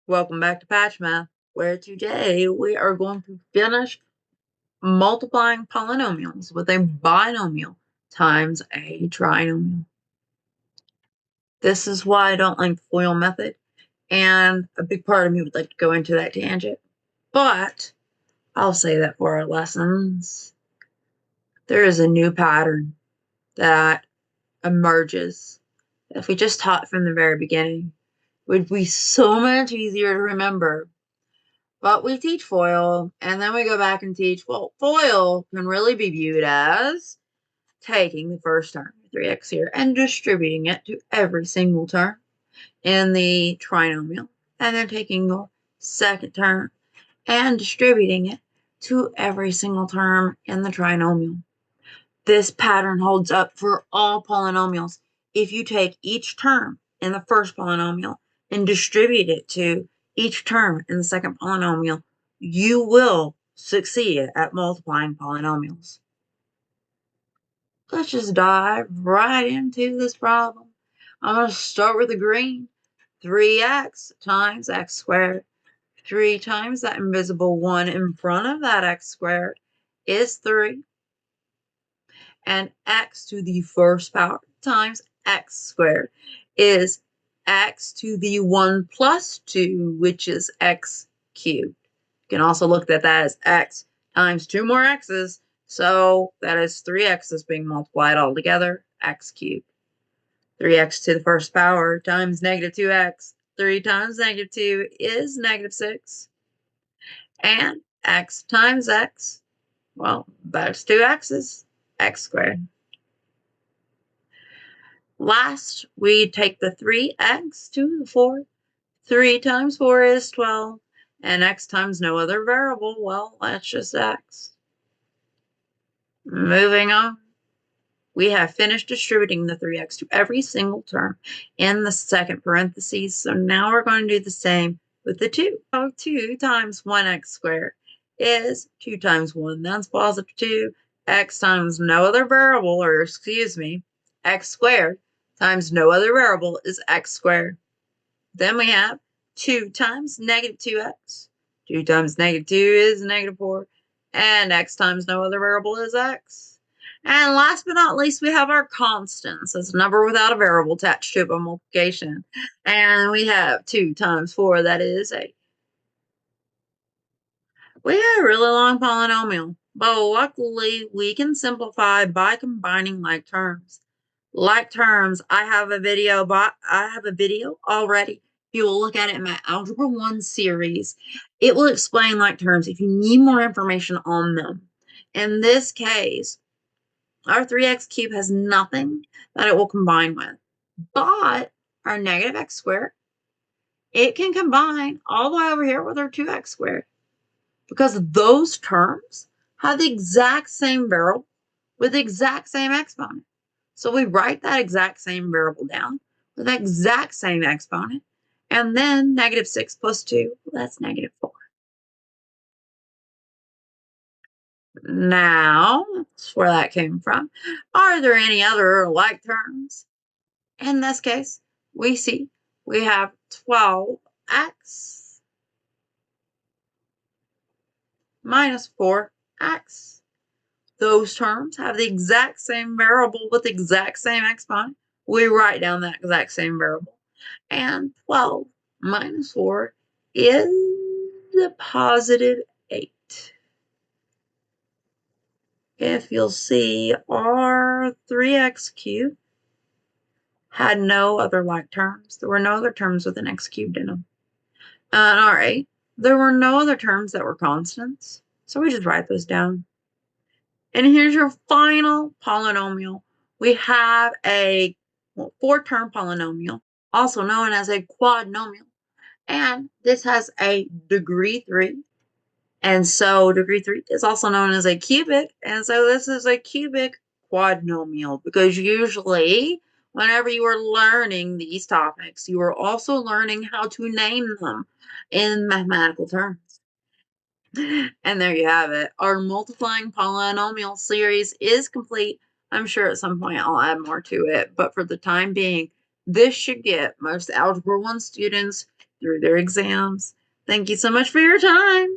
Welcome back to Patch Math, where today we are going to finish multiplying polynomials with a binomial times a trinomial. This is why I don't like the FOIL method, and a big part of me would like to go into that tangent, but I'll say that for our lessons. There is a new pattern that emerges. If we just taught from the very beginning, it would be so much easier to remember. But we teach FOIL, and then we go back and teach, well, FOIL can really be viewed as taking the first term, 3x here, and distributing it to every single term in the trinomial, and then taking your second term and distributing it to every single term in the trinomial. This pattern holds up for all polynomials. If you take each term in the first polynomial and distribute it to each term in the second polynomial, you will succeed at multiplying polynomials. Let's just dive right into this problem. I'm going to start with the green. 3x times x squared. 3 times that invisible 1 in front of that x squared is 3. And x to the first power times x squared is x to the 1 plus 2, which is x cubed. You can also look at that as x times 2 more x's, so that is 3 x's being multiplied all together, x cubed. 3x to the first power times negative 2x. 3 times negative 2 is negative 6. And x times x, well, that's 2 x's, x squared. Last, we take the 3x to the 4. 3 times 4 is 12. And x times no other variable, well, that's just x. Moving on. We have finished distributing the 3x to every single term in the second parentheses. So now we're going to do the same with the 2. So 2 times 1x squared is 2 times 1. That's positive 2. X times no other variable, or excuse me, x squared times no other variable is x squared. Then we have 2 times negative 2x. 2 times negative 2 is negative 4. And x times no other variable is x. And last but not least, we have our constants. It's a number without a variable attached to it by multiplication. And we have 2 times 4, that is 8. We had a really long polynomial, but luckily we can simplify by combining like terms. Like terms, I have a video already. If you will look at it in my Algebra 1 series, it will explain like terms if you need more information on them. In this case, our 3x cubed has nothing that it will combine with, but our negative x squared, it can combine all the way over here with our 2x squared, because those terms have the exact same variable with the exact same exponent. So we write that exact same variable down with the exact same exponent, and then negative 6 plus 2, well, that's negative 4. Now, that's where that came from. Are there any other like terms? In this case, we see we have 12x minus 4x. Those terms have the exact same variable with the exact same exponent. We write down that exact same variable. And 12 minus 4 is a positive 8. If you'll see, our 3x cubed had no other like terms. There were no other terms with an x cubed in them. And our 8, there were no other terms that were constants. So we just write those down. And here's your final polynomial. We have a 4-term polynomial, also known as a quadnomial. And this has a degree 3. And so degree 3 is also known as a cubic. And so this is a cubic quadnomial, because usually whenever you are learning these topics, you are also learning how to name them in mathematical terms. And there you have it. Our multiplying polynomial series is complete. I'm sure at some point I'll add more to it, but for the time being, this should get most Algebra 1 students through their exams. Thank you so much for your time.